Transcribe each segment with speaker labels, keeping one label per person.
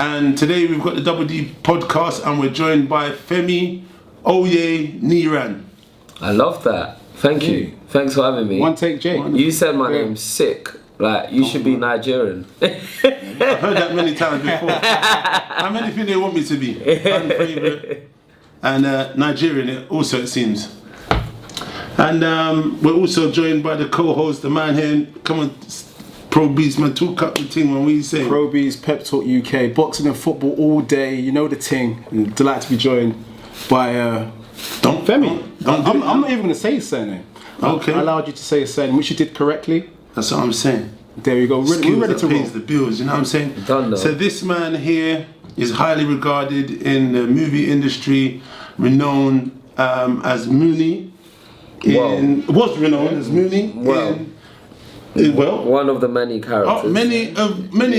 Speaker 1: And today we've got the Double D podcast, and we're joined by Femi Oyeniran.
Speaker 2: I love that. Thank you. Thanks for having me.
Speaker 3: One take, Jake.
Speaker 2: You said my name's sick. Like, you should be Nigerian.
Speaker 1: I've heard that many times before. I'm anything they want me to be. Fan favourite. And Nigerian also, it seems. And we're also joined by the co-host, the man here. Come on, Pro Beez, man, talk up the thing, man. What are you saying?
Speaker 3: Pro Beez, Pep Talk UK, boxing and football all day. You know the thing. And delighted to be joined by Femi. I'm not even going to say his surname.
Speaker 1: Okay.
Speaker 3: I allowed you to say his surname, which you did correctly.
Speaker 1: That's what I'm saying.
Speaker 3: There you go. We're ready to roll.
Speaker 1: The bills, you know what I'm saying?
Speaker 2: Done, though.
Speaker 1: So this man here is highly regarded in the movie industry, renowned as Mooney. Was renowned as Mooney.
Speaker 2: One of the many characters.
Speaker 1: Many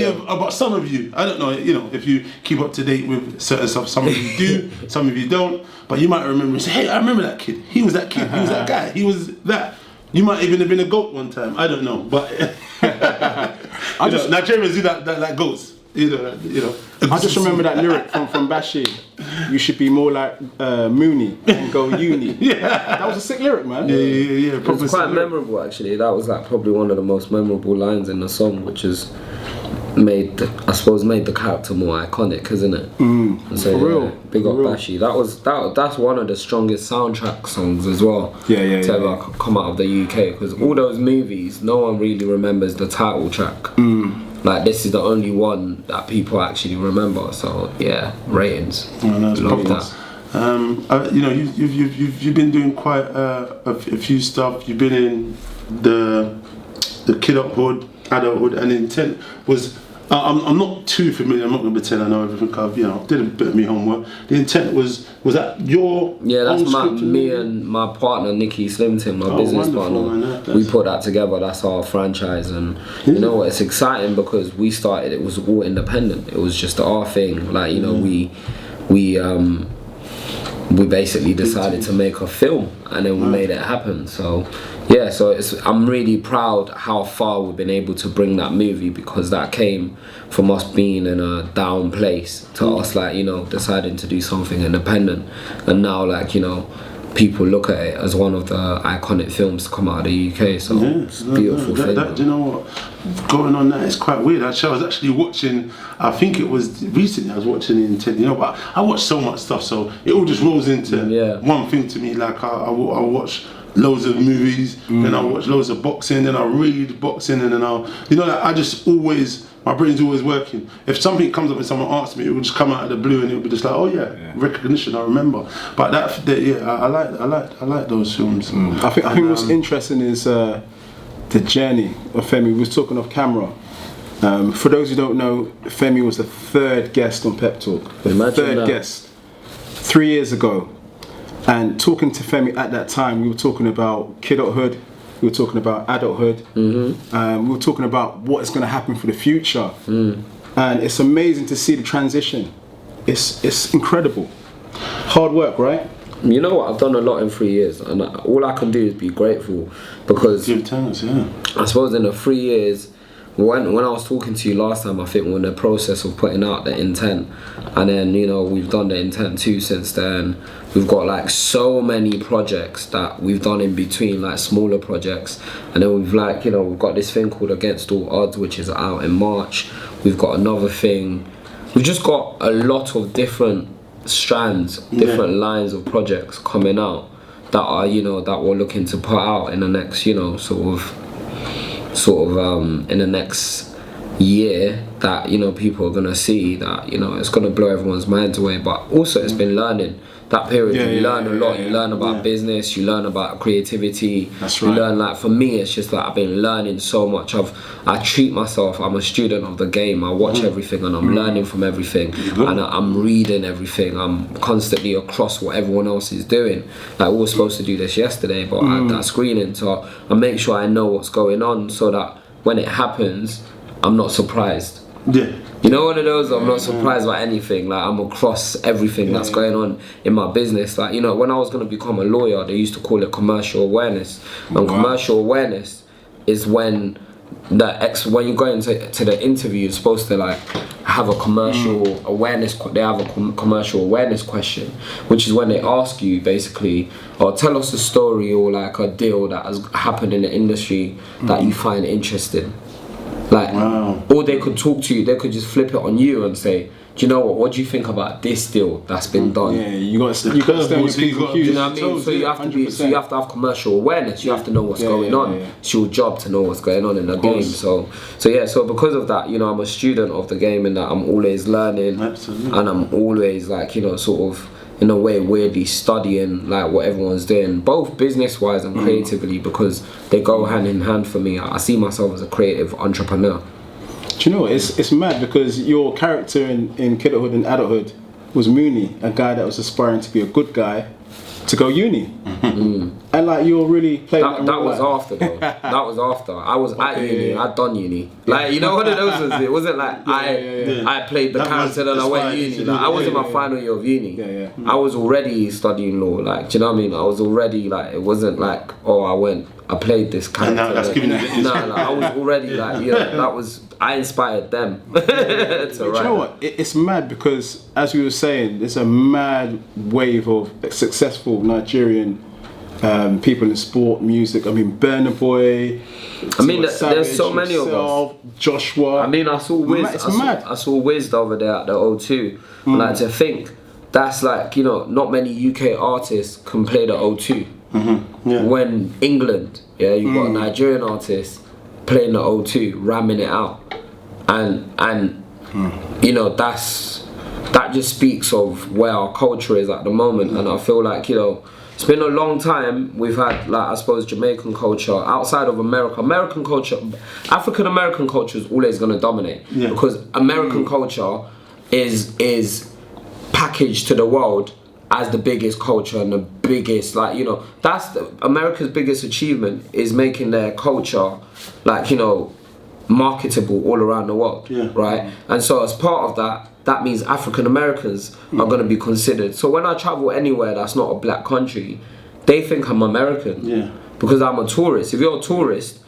Speaker 1: of, about some of you. I don't know. You know, if you keep up to date with certain stuff, some of you do, some of you don't. But you might remember and say, "Hey, I remember that kid. He was that kid. He was that guy. He was that." You might even have been a goat one time. I don't know, but Nigerians do that like goats. You know.
Speaker 3: I just remember that lyric from Bashi. You should be more like Mooney and go uni. Yeah, that was a sick lyric, man.
Speaker 1: Yeah.
Speaker 2: It was quite memorable, actually. That was like probably one of the most memorable lines in the song, which is made the character more iconic, isn't it? And so,
Speaker 3: for real.
Speaker 2: Big up Bashi. That's one of the strongest soundtrack songs as well. To ever come out of the UK, because all those movies, no one really remembers the title track. Like, this is the only one that people actually remember. So yeah, ratings. Love that. You've been doing quite a few stuff. You've been in the Kidulthood, Adulthood, and the intent was. I'm not too familiar. I'm not going to pretend I know everything. I've did a bit of my homework. The intent was that your that's me and my partner Nikki Slimton, my business partner. Man, we put that together. That's our franchise, and you know what? It's exciting because we started. It was all independent. It was just our thing. Like we basically decided to make a film, and then we made it happen. So yeah, I'm really proud how far we've been able to bring that movie, because that came from us being in a down place to us deciding to do something independent, and now people look at it as one of the iconic films to come out of the UK. So it's a beautiful thing.
Speaker 1: You know what? Going on that, it's quite weird. Actually, I was actually watching, I think it was recently, I was watching the intent, but I watch so much stuff, so it all just rolls into one thing to me. Like I watch loads of movies, then I watch loads of boxing, then I read boxing, and then I just always, my brain's always working. If something comes up and someone asks me, it will just come out of the blue, and it will be just like, recognition, I remember. But I like those films.
Speaker 3: I think what's interesting is the journey of Femi. We was talking off camera. For those who don't know, Femi was the third guest on Pep Talk. Third guest 3 years ago. And talking to Femi at that time, we were talking about Kidulthood, we were talking about Adulthood, we were talking about what is going to happen for the future. And it's amazing to see the transition. It's incredible. Hard work, right?
Speaker 2: You know what? I've done a lot in 3 years, and all I can do is be grateful, because
Speaker 1: give thanks,
Speaker 2: I suppose in the 3 years, when I was talking to you last time, I think we're in the process of putting out the intent, and then we've done the intent 2 since then. We've got so many projects that we've done in between, smaller projects, and then we've we've got this thing called Against All Odds, which is out in March. We've got another thing. We've just got a lot of different strands, different lines of projects coming out that are that we're looking to put out in the next in the next year, that people are gonna see that it's gonna blow everyone's minds away. But also it's been learning. That period, you learn a lot. You learn about business, you learn about creativity.
Speaker 3: That's right.
Speaker 2: You learn, for me, it's just I've been learning so much. I treat myself, I'm a student of the game. I watch everything, and I'm learning from everything, and I'm reading everything. I'm constantly across what everyone else is doing. We were supposed to do this yesterday, but I had that screening, so I make sure I know what's going on, so that when it happens, I'm not surprised. One of those, I'm not surprised by anything. I'm across everything that's going on in my business. When I was going to become a lawyer, they used to call it commercial awareness. And commercial awareness is when when you go into the interview, you're supposed to like have a commercial awareness. They have a commercial awareness question, which is when they ask you basically, or tell us a story or like a deal that has happened in the industry that you find interesting. Like, or they could talk to you. They could just flip it on you and say, do you know what? What do you think about this deal that's been done?
Speaker 3: Yeah, you got to stay on your feet.
Speaker 2: Do you know what I mean? So you have to be. So you have to have commercial awareness. You have to know what's going on. It's your job to know what's going on in the game. So because of that, you know, I'm a student of the game and that I'm always learning.
Speaker 1: Absolutely.
Speaker 2: And I'm always like, you know, sort of in a way weirdly studying like what everyone's doing, both business wise and creatively, because they go hand in hand for me. I see myself as a creative entrepreneur.
Speaker 3: Do you know, it's mad because your character in Kidulthood and Adulthood was Mooney, a guy that was aspiring to be a good guy to go uni. And like you're really playing
Speaker 2: that was after though. That was after. I was at uni, I'd done uni. Like, you know what it was? It wasn't like I played the character and I went uni. Like, I was in my final year of uni. I was already studying law, like, do you know what I mean? I was already like, it wasn't like, oh, I played this character.
Speaker 1: And now that's giving you
Speaker 2: no, like, I was already like, you know, that was, I inspired them to
Speaker 3: write. You know what? It's mad because, as we were saying, there's a mad wave of successful Nigerian people in sport, music. I mean, Burna Boy.
Speaker 2: I mean, there's so many of us.
Speaker 3: Joshua.
Speaker 2: I mean, I saw Wiz.
Speaker 3: It's mad.
Speaker 2: I saw Wiz the other day at the O2. Like, to think that's like, you know, not many UK artists can play the O2. When England, you've got a Nigerian artist playing the O2, ramming it out, and you know, that just speaks of where our culture is at the moment. And I feel like, you know, it's been a long time. We've had, like, I suppose, Jamaican culture outside of America. American culture, African American culture is always going to dominate because American culture is packaged to the world as the biggest culture and the biggest, like, you know, that's America's biggest achievement is making their culture, like, you know, marketable all around the world, right? And so as part of that means African Americans are going to be considered. So when I travel anywhere that's not a black country, they think I'm American because I'm a tourist. If you're a tourist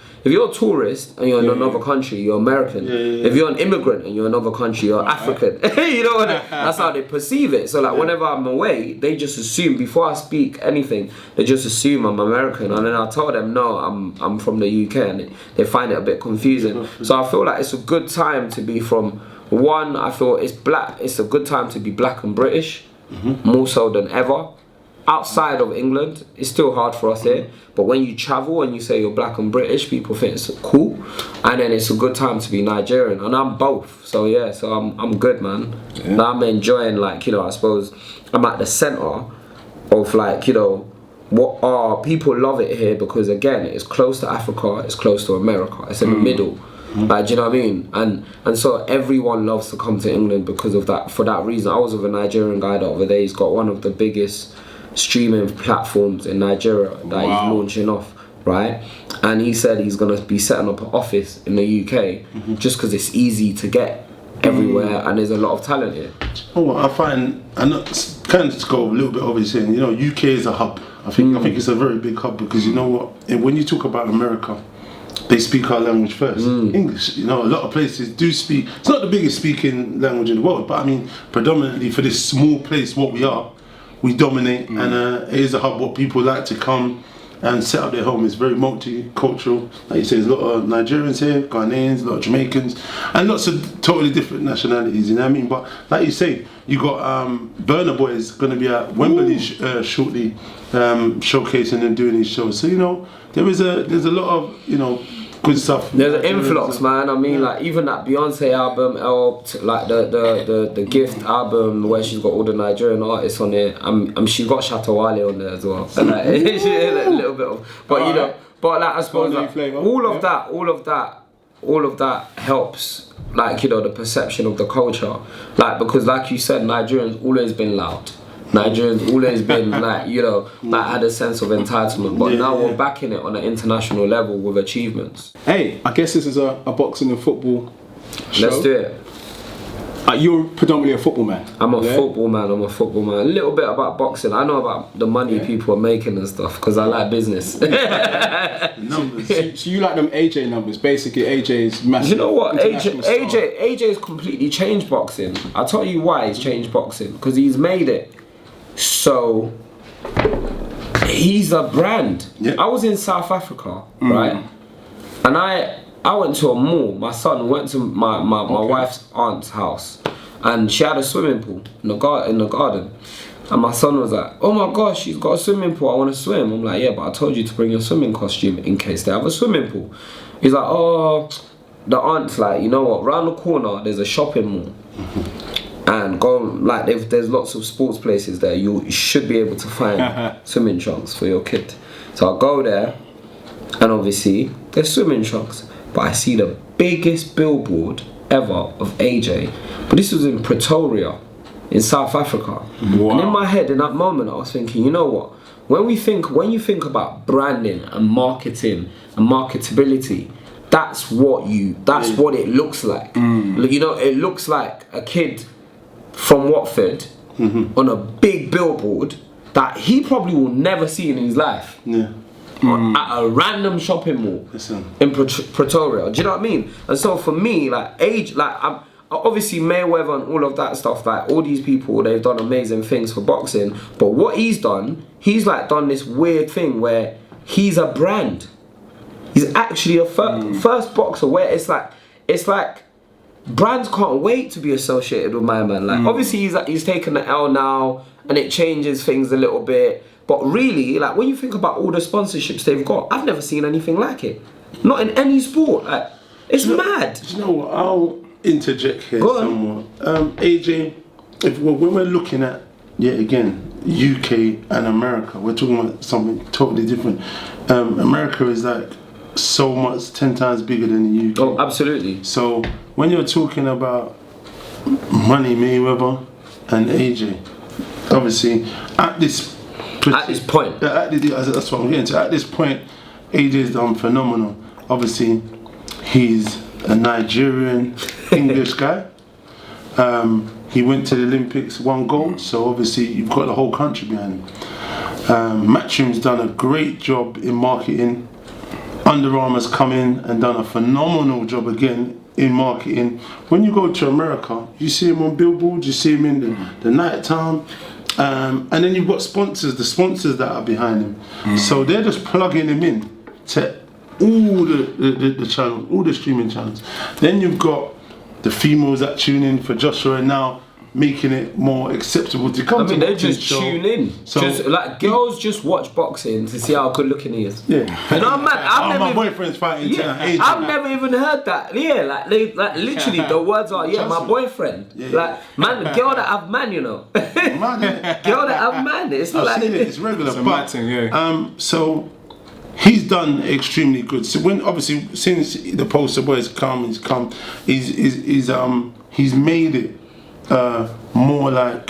Speaker 2: and you're in another country, you're American. If you're an immigrant and you're in another country, you're African. You know what? That's how they perceive it. So like whenever I'm away, they just assume, before I speak anything, they just assume I'm American. And then I tell them, no, I'm from the UK, and they find it a bit confusing. So I feel like it's a good time to be from, one, I feel it's a good time to be black and British, more so than ever. Outside of England, it's still hard for us here, but when you travel and you say you're black and British, people think it's cool, and then it's a good time to be Nigerian, and I'm both. So yeah, so I'm good, man. Now I'm enjoying, like, you know, I suppose I'm at the center of, like, you know, what are people love it here because, again, it's close to Africa, it's close to America, it's in the middle. Like, do you know what I mean? And so everyone loves to come to England because of that. For that reason, I was with a Nigerian guy the other day. He's got one of the biggest streaming platforms in Nigeria that he's launching off, right? And he said he's going to be setting up an office in the UK just because it's easy to get everywhere and there's a lot of talent here.
Speaker 1: Oh, well, I find, and kind of to go a little bit over saying, you know, UK is a hub. I think it's a very big hub because, you know what, and when you talk about America, they speak our language first, English. You know, a lot of places do speak. It's not the biggest speaking language in the world, but I mean, predominantly for this small place, what we are, we dominate, and it is a hub where people like to come and set up their home. It's very multicultural. Like you say, there's a lot of Nigerians here, Ghanaians, a lot of Jamaicans, and lots of totally different nationalities, you know what I mean? But like you say, you got Burna Boy is going to be at Wembley shortly, showcasing and doing these shows. So, you know, there's a lot of, you know, good stuff.
Speaker 2: There's an influx, man. I mean, like, even that Beyonce album helped, like the Gift album where she's got all the Nigerian artists on it. She got Shatta Wale on there as well. And, like, a little bit of, but you know, but like I suppose like, all of that helps, like, you know, the perception of the culture. Like, because like you said, Nigerians always been loud. Nigerians always been, like, you know, like, had a sense of entitlement, but now we're backing it on an international level with achievements.
Speaker 3: Hey, I guess this is a boxing and football show.
Speaker 2: Let's do it.
Speaker 3: You're predominantly a football man.
Speaker 2: I'm a football man. A little bit about boxing. I know about the money people are making and stuff because I like business.
Speaker 1: Numbers.
Speaker 3: So you like them AJ numbers? Basically, AJ's massive.
Speaker 2: You know what? AJ's completely changed boxing. I'll tell you why he's changed boxing. Because he's made it so he's a brand. Yeah. I was in South Africa, right? And I went to a mall. My son went to my wife's aunt's house, and she had a swimming pool in the garden. And my son was like, "Oh my gosh, she's got a swimming pool. I want to swim." I'm like, "Yeah, but I told you to bring your swimming costume in case they have a swimming pool." He's like, "Oh," the aunt's like, "You know what? Round the corner there's a shopping mall, and go like there's lots of sports places there. You should be able to find swimming trunks for your kid." So I go there, and obviously there's swimming trunks. But I see the biggest billboard ever of AJ. But this was in Pretoria, in South Africa. Wow. And in my head, in that moment, I was thinking, you know what? When you think about branding and marketing and marketability, that's what it looks like. You know, it looks like a kid from Watford on a big billboard that he probably will never see in his life. Yeah. At a random shopping mall in Pretoria. Do you know what I mean? And so for me, I'm obviously Mayweather and all of that stuff, like all these people, they've done amazing things for boxing. But what he's done, he's like done this weird thing where he's a brand. He's actually a first boxer where it's like brands can't wait to be associated with my man. Like obviously he's taken the L now and it changes things a little bit. But really, like when you think about all the sponsorships they've got, I've never seen anything like it. Not in any sport. Like it's mad.
Speaker 1: You know what? I'll interject here somewhat. AJ, when we're looking at again UK and America, we're talking about something totally different. America is like so much 10 times bigger than the UK.
Speaker 2: Oh, absolutely.
Speaker 1: So when you're talking about money, Mayweather and AJ, obviously at this
Speaker 2: point,
Speaker 1: that's what I'm getting to. At this point, AJ's done phenomenal. Obviously, he's a Nigerian English guy. He went to the Olympics, won gold. So obviously, you've got the whole country behind him. Matchroom's done a great job in marketing. Under Armour's come in and done a phenomenal job again in marketing. When you go to America, you see him on billboards, you see him in the night time. And then you've got the sponsors that are behind him. So they're just plugging him in to all the channels, all the streaming channels. Then you've got the females that tune in for Joshua now, making it more acceptable to come to
Speaker 2: they just tune in. So, just like girls just watch boxing to see how good looking he is.
Speaker 1: Yeah.
Speaker 2: You know, man,
Speaker 1: my boyfriend's fighting tonight.
Speaker 2: I've never even heard that. Yeah, like literally the words are my boyfriend. Yeah. Like man, girl that have man, you know. Girl that have man. It's not like
Speaker 1: it's regular. So he's done extremely good. So when obviously since the poster boys he's made it more like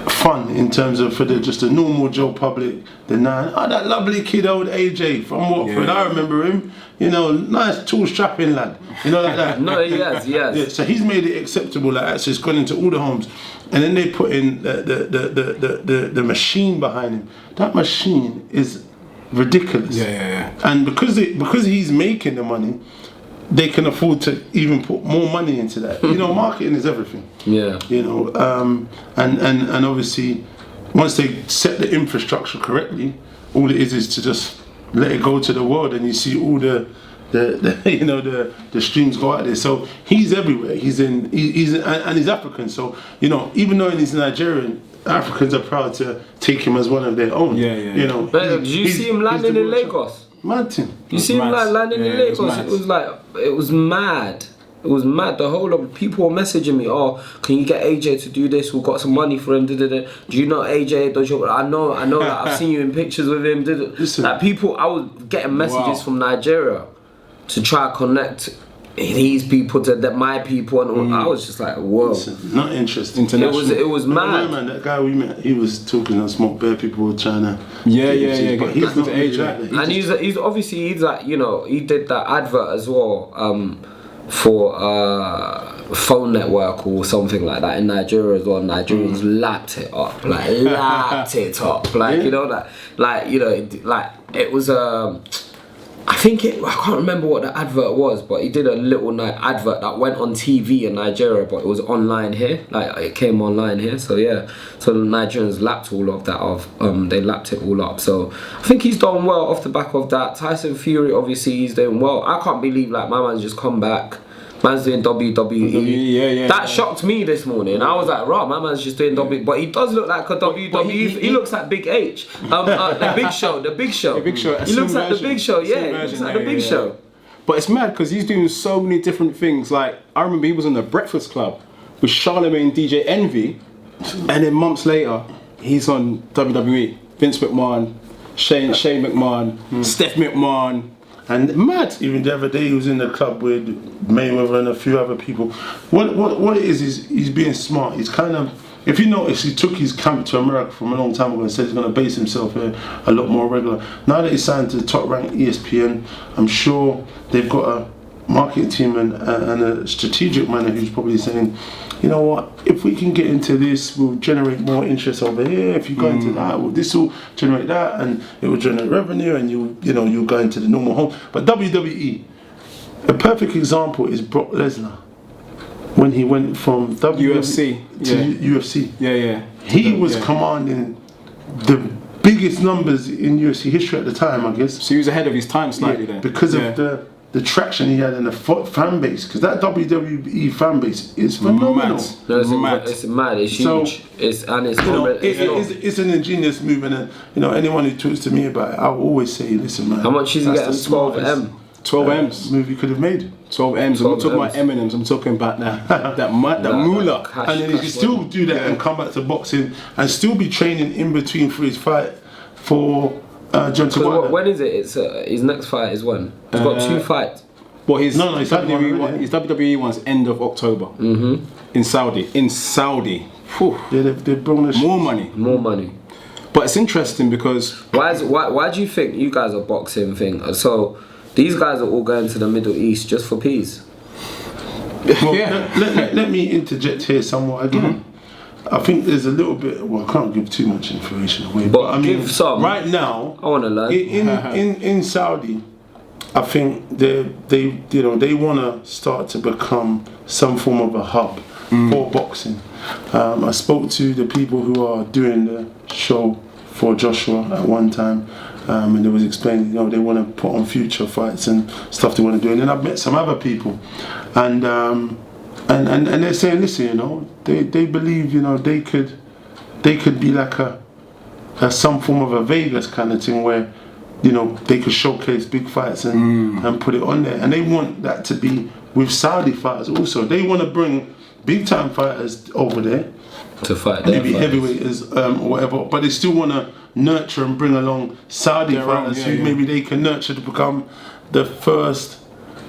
Speaker 1: fun in terms of for just a normal Joe public. That lovely kid old AJ from Watford. Yeah. I remember him. You know, nice tall strapping lad. You know, like that.
Speaker 2: No, yes.
Speaker 1: Yeah, so he's made it acceptable like that. So it's gone into all the homes, and then they put in the machine behind him. That machine is ridiculous.
Speaker 3: Yeah.
Speaker 1: And because he's making the money, they can afford to even put more money into that. You know, marketing is everything.
Speaker 2: Yeah.
Speaker 1: You know, and obviously, once they set the infrastructure correctly, all it is to just let it go to the world, and you see all the streams go out there. So he's everywhere. He's African. So you know, even though he's Nigerian, Africans are proud to take him as one of their own.
Speaker 3: Yeah.
Speaker 1: You know.
Speaker 2: But did you see him landing in Lagos?
Speaker 1: Martin.
Speaker 2: You see him like landing in Lagos? It was mad. It was mad. The whole of people were messaging me, "Oh, can you get AJ to do this? We've got some money for him." Do you know AJ? I know. Like, I've seen you in pictures with him.
Speaker 1: Listen.
Speaker 2: Like people, I was getting messages from Nigeria to try to connect these people to my people, and all. I was just like, whoa.
Speaker 1: Listen, not interesting.
Speaker 2: It was mad.
Speaker 1: Man, that guy we met, he was talking on Smoke Bear. People were trying to.
Speaker 3: Yeah.
Speaker 1: But he's not AJ.
Speaker 2: And he's obviously like, you know, he did that advert as well for phone network or something like that in Nigeria as well. Nigerians lapped it up, like lapped it up, like you know that, like you know, like it was I can't remember what the advert was, but he did a little advert that went on TV in Nigeria, but it was online here, like it came online here. So yeah, so the Nigerians lapped all of that off. They lapped it all up. So I think he's done well off the back of that. Tyson Fury, obviously, he's doing well. I can't believe like my man's just come back. Man's doing WWE. That shocked me this morning. I was like, right, my man's just doing WWE. But he does look like a WWE. He looks like Big H. The Big Show. The Big Show. He looks like the Big Show. Yeah, he looks like the Big Show.
Speaker 3: But it's mad because he's doing so many different things. Like, I remember he was on the Breakfast Club with Charlemagne, DJ Envy. And then months later, he's on WWE. Vince McMahon, Shane McMahon, Steph McMahon.
Speaker 1: And mad. Even the other day he was in the club with Mayweather and a few other people. What it is he's being smart. He's kind of, if you notice, he took his camp to America from a long time ago and said he's going to base himself here a lot more regular. Now that he's signed to the top ranked ESPN, I'm sure they've got a marketing team and a strategic man who's probably saying, you know what, if we can get into this, we'll generate more interest over here. If you go into that, well, this will generate that, and it will generate revenue, and you'll go into the normal home. But WWE, a perfect example is Brock Lesnar, when he went from
Speaker 3: UFC
Speaker 1: to UFC.
Speaker 3: Yeah.
Speaker 1: He was commanding the biggest numbers in UFC history at the time, I guess.
Speaker 3: So he was ahead of his time slightly then.
Speaker 1: Because of the traction he had in the fan base, because that WWE fan base is phenomenal.
Speaker 2: It's mad. It's huge.
Speaker 1: It's an ingenious move, and anyone who talks to me about it, I'll always say, listen, man.
Speaker 2: How much is he getting?
Speaker 3: 12 M's.
Speaker 1: Movie could have made
Speaker 3: 12 M's. I'm not talking about M&M's. I'm talking about that moolah.
Speaker 1: And then he can still do that and come back to boxing and still be training in between for his fight for.
Speaker 2: When is it? It's his next fight is when? He's got 2 fights.
Speaker 3: Well, his WWE one's end of October. In Saudi. Whew.
Speaker 1: Yeah, they've brought
Speaker 3: more money. But it's interesting because
Speaker 2: why do you think you guys are boxing thing? So these guys are all going to the Middle East just for peace.
Speaker 1: Well, let me interject here somewhat again. I think there's a little bit. Well, I can't give too much information away, but I mean, right now,
Speaker 2: I want to learn.
Speaker 1: In Saudi, I think they want to start to become some form of a hub for boxing. I spoke to the people who are doing the show for Joshua at one time, and they was explaining, they want to put on future fights and stuff they want to do. And then I've met some other people, and they're saying, listen, they believe, they could be like a some form of a Vegas kind of thing where, they could showcase big fights and put it on there. And they want that to be with Saudi fighters also. They want to bring big time fighters over there
Speaker 2: to fight,
Speaker 1: maybe heavyweights or whatever, but they still want to nurture and bring along Saudi fighters who maybe they can nurture to become the first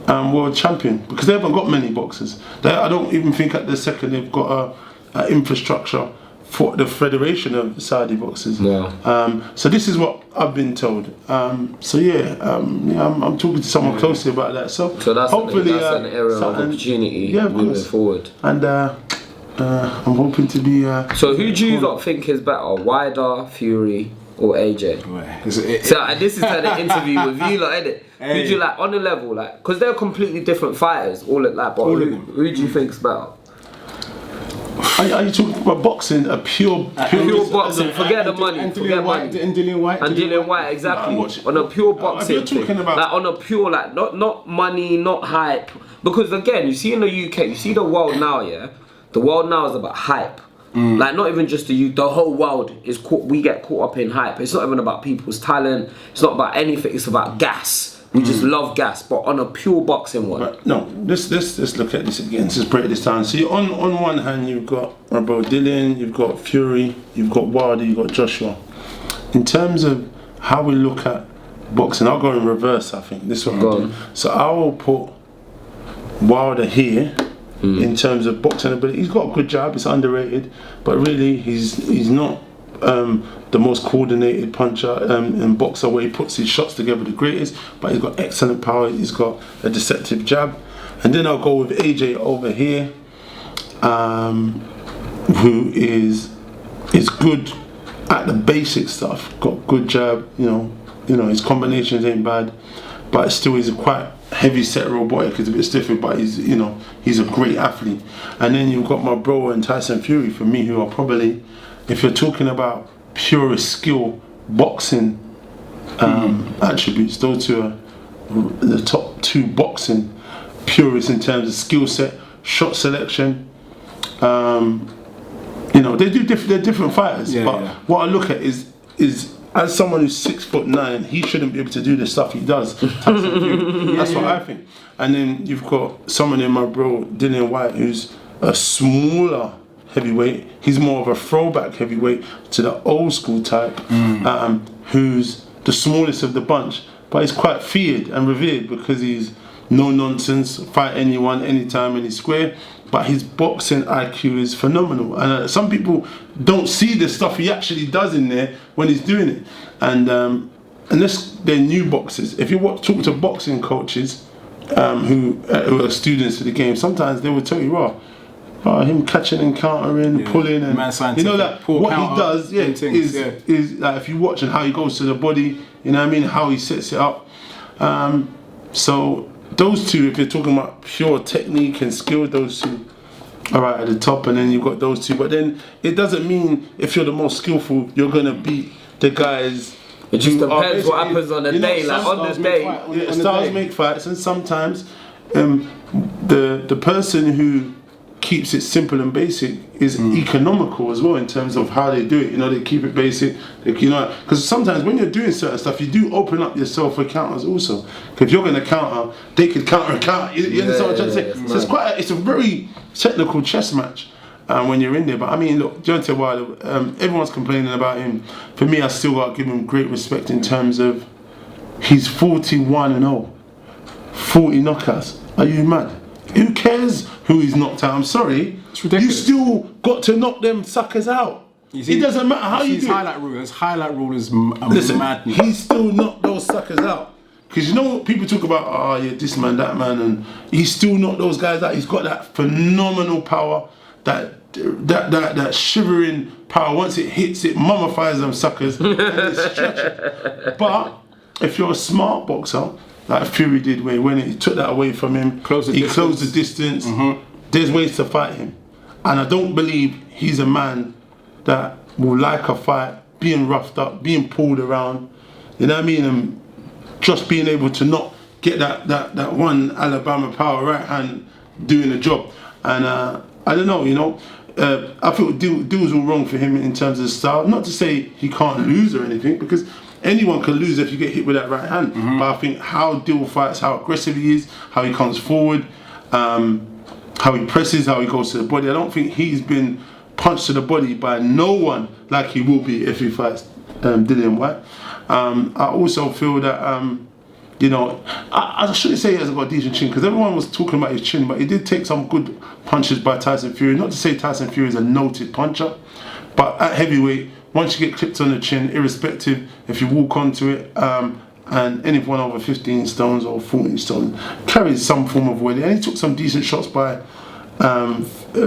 Speaker 1: world champion, because they haven't got many boxers. I don't even think at the second they've got a infrastructure for the Federation of Saudi Boxers. So this is what I've been told. I'm talking to someone closely about that. So
Speaker 2: that's
Speaker 1: hopefully
Speaker 2: that's an area of opportunity moving forward.
Speaker 1: And I'm hoping to be.
Speaker 2: So who do you lot think is better, Wilder, Fury, or AJ? So this is the interview with you lot, innit? Who do you like on the level, like? Because they're completely different fighters, all at that. But who do you think's better?
Speaker 1: Are you talking about boxing? Pure
Speaker 2: boxing. Forget the money.
Speaker 3: And Dillian
Speaker 2: White, exactly. On a pure boxing thing. Like on a pure, like not money, not hype. Because again, you see in the UK, you see the world now, yeah. The world now is about hype. Like not even just the whole world is we get caught up in hype. It's not even about people's talent. It's not about anything. It's about gas. We just love gas, but on a pure boxing one.
Speaker 1: Right. No, let's look at this again. Let's break this down. See, on one hand, you've got Bro Dillian, you've got Fury, you've got Wilder, you've got Joshua. In terms of how we look at boxing, I'll go in reverse. I think this one. So I will put Wilder here. In terms of boxing ability, he's got a good job. It's underrated, but really he's not the most coordinated puncher and boxer where he puts his shots together the greatest. But he's got excellent power. He's got a deceptive jab. And then I'll go with AJ over here. who is good at the basic stuff. Got good jab, you know, his combinations ain't bad, but still he's a quite heavy set robotic. He's a bit stiffer, but he's a great athlete. And then you've got my bro and Tyson Fury, for me, who are probably, if you're talking about purest skill boxing attributes, those two are the top 2 boxing purists in terms of skill set, shot selection. You know, they're different fighters, what I look at is as someone who's 6'9", he shouldn't be able to do the stuff he does. That's what I think. And then you've got someone in my bro Dillian Whyte, who's a smaller heavyweight. He's more of a throwback heavyweight to the old school type, who's the smallest of the bunch, but he's quite feared and revered because he's no nonsense, fight anyone, anytime, any square. But his boxing IQ is phenomenal, and some people don't see the stuff he actually does in there when he's doing it. And unless they're new boxers, if you talk to boxing coaches who are students of the game, sometimes they will tell you, him catching and countering, pulling, and you know that what he does, is like, if you watch and how he goes to the body, you know what I mean, how he sets it up. So those two, if you're talking about pure technique and skill, those two are right at the top, and then you've got those two. But then it doesn't mean if you're the most skillful, you're gonna beat the guys.
Speaker 2: It just depends what happens on the day. Like on the day,
Speaker 1: stars make fights, and sometimes the person who keeps it simple and basic is economical as well in terms of how they do it. You know, they keep it basic. Because sometimes when you're doing certain stuff, you do open up yourself for counters also. Because if you're going to counter, they could counter a counter. You understand what I'm trying to say? So it's a very technical chess match when you're in there. But I mean, look, Deontay Wilder, everyone's complaining about him. For me, I still got to give him great respect in terms of he's 41-0, 40 knockouts. Are you mad? Who cares who he's knocked out? I'm sorry.
Speaker 3: It's ridiculous.
Speaker 1: You still got to knock them suckers out. It doesn't matter how you do it.
Speaker 3: Highlight rule is
Speaker 1: Listen,
Speaker 3: madness.
Speaker 1: he still knocked those suckers out. Because you know, people talk about, this man, that man, and he still knocked those guys out. He's got that phenomenal power, that shivering power. Once it hits, it mummifies them suckers and it stretches. But if you're a smart boxer, like Fury did, where when he took that away from him, closed the distance. There's ways to fight him, and I don't believe he's a man that will like a fight being roughed up, being pulled around. You know what I mean? And just being able to not get that one Alabama power right hand doing the job. And I don't know, you know. I feel deals all wrong for him in terms of style. Not to say he can't lose or anything, because anyone can lose if you get hit with that right hand. But I think how Dill fights, how aggressive he is, how he comes forward, how he presses, how he goes to the body. I don't think he's been punched to the body by no one like he will be if he fights Dillian Whyte. I also feel that, you know, I shouldn't say he hasn't got a decent chin, because everyone was talking about his chin, but he did take some good punches by Tyson Fury. Not to say Tyson Fury is a noted puncher, but at heavyweight, once you get clipped on the chin, irrespective if you walk onto it, and anyone over 15 stones or 14 stones carries some form of weight. And he took some decent shots by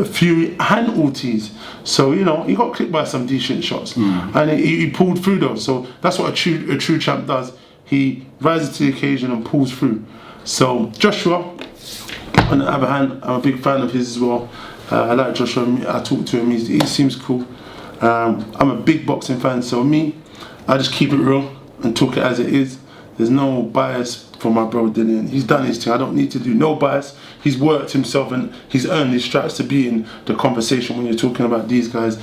Speaker 1: Fury and Ortiz. So, you know, he got clipped by some decent shots. And he pulled through those. So that's what a true champ does. He rises to the occasion and pulls through. So Joshua, on the other hand, I'm a big fan of his as well. I like Joshua. I talk to him. He seems cool. I'm a big boxing fan, so I just keep it real and talk it as it is. There's no bias for my bro Dillian. He's done his thing. I don't need to do no bias. He's worked himself and he's earned his stripes to be in the conversation when you're talking about these guys.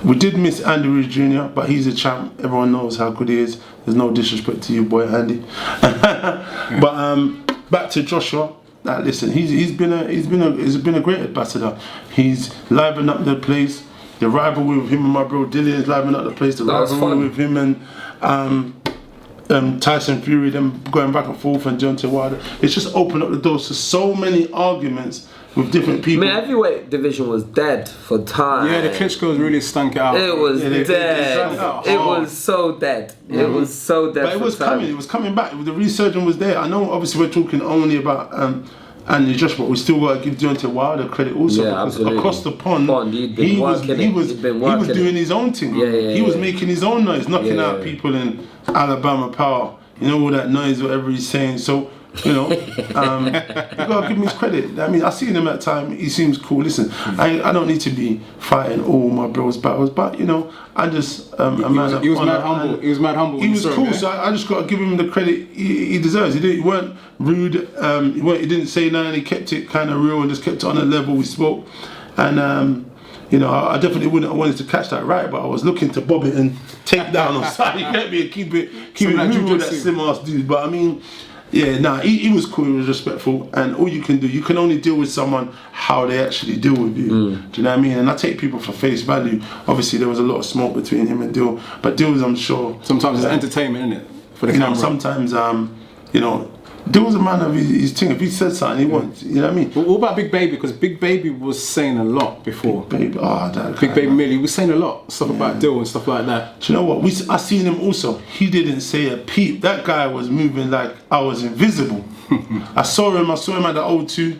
Speaker 1: We did miss Andy Ruiz Jr., but he's a champ. Everyone knows how good he is. There's no disrespect to you, boy, Andy. But back to Joshua. Listen, he's been a great ambassador. He's livened up the place. The rivalry with him and my bro Dillian is livened up the place. The rivalry with him and Tyson Fury, them going back and forth, and Deontay Wilder. It's just opened up the doors to so many arguments with different people.
Speaker 2: Man, heavyweight division was dead for time.
Speaker 3: Yeah, the Klitschko's really stunk it out.
Speaker 2: It was dead. It was so dead. It was so dead.
Speaker 1: But it was coming. It was coming back. The resurgence was there. I know. Obviously, we're talking only about And Josh, but we still got to give Deontay Wilder credit also because
Speaker 2: absolutely.
Speaker 1: across the pond, he was doing his own thing. He was making his own noise, knocking out people in Alabama Power. You know, all that noise, whatever he's saying. So, you know, you gotta give him his credit. I mean, I see him at time. He seems cool. Listen, I don't need to be fighting all my bros' battles, but you know, I just
Speaker 3: he was mad humble. He was mad humble.
Speaker 1: He was cool, so I just gotta give him the credit he deserves. He weren't rude. He didn't say nothing. He kept it kind of real and just kept it on the level we spoke. And you know, I definitely wouldn't have wanted to catch that right, but I was looking to bob it and take down on side. You get me and keep it moving with that slim ass dude. But I mean. Yeah, he was cool, he was respectful, and all you can only deal with someone how they actually deal with you. Do you know what I mean? And I take people for face value. Obviously, there was a lot of smoke between him and Dill, but Dill's, I'm sure.
Speaker 3: Sometimes it's entertainment, isn't it? For the camera.
Speaker 1: Sometimes, you know, Dill's a man of his thing. If he says something, he wants. You know what I mean?
Speaker 3: But what about Big Baby? Because Big Baby was saying a lot before.
Speaker 1: Big
Speaker 3: Baby Millie was saying a lot stuff about Dill and stuff like that.
Speaker 1: Do you know what? I seen him also. He didn't say a peep. That guy was moving like I was invisible. I saw him at the O2.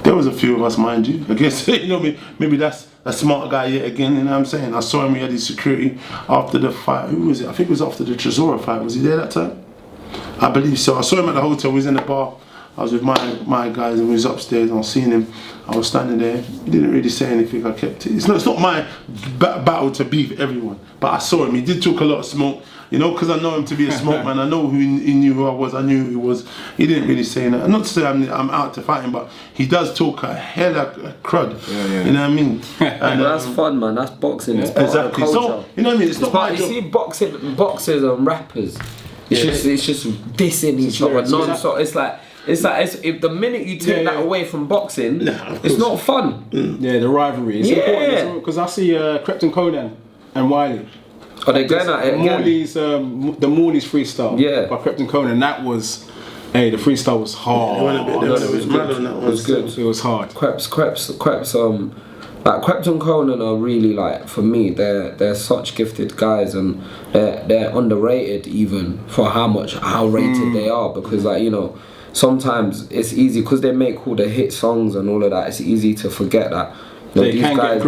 Speaker 1: There was a few of us, mind you. I guess you know maybe that's a smart guy yet again. You know what I'm saying? I saw him. He had his security after the fight. Who was it? I think it was after the Chisora fight. Was he there that time? I believe so. I saw him at the hotel. We was in the bar. I was with my guys and we was upstairs and I was seeing him. I was standing there. He didn't really say anything. I kept it. It's not my battle to beef everyone, but I saw him. He did talk a lot of smoke, you know, because I know him to be a smoke man. I know he knew who I was. I knew who he was. He didn't really say that. Not to say I'm out to fight him, but he does talk a hell of a crud.
Speaker 3: Yeah.
Speaker 1: You know what I mean? And,
Speaker 2: that's fun, man. That's boxing. It's part of the culture.
Speaker 1: So you know what I mean? It's not my job.
Speaker 2: You see, boxers and rappers. It's just dissing each other non-stop. It's like if the minute you take that away from boxing, it's not fun.
Speaker 3: Yeah, the rivalry. It's important because I see Krypton Conan and Wiley.
Speaker 2: Are they going at it again?
Speaker 3: The Morley's freestyle.
Speaker 2: Yeah.
Speaker 3: By Krypton Conan. That was, the freestyle was hard.
Speaker 1: It was mad on that one.
Speaker 2: It was good.
Speaker 3: It was hard.
Speaker 2: Kreps. Like Kreps and Conan are really like, for me, they're such gifted guys and they're underrated even for how rated they are, because like, you know, sometimes it's easy because they make all the hit songs and all of that. It's easy to forget that. You know,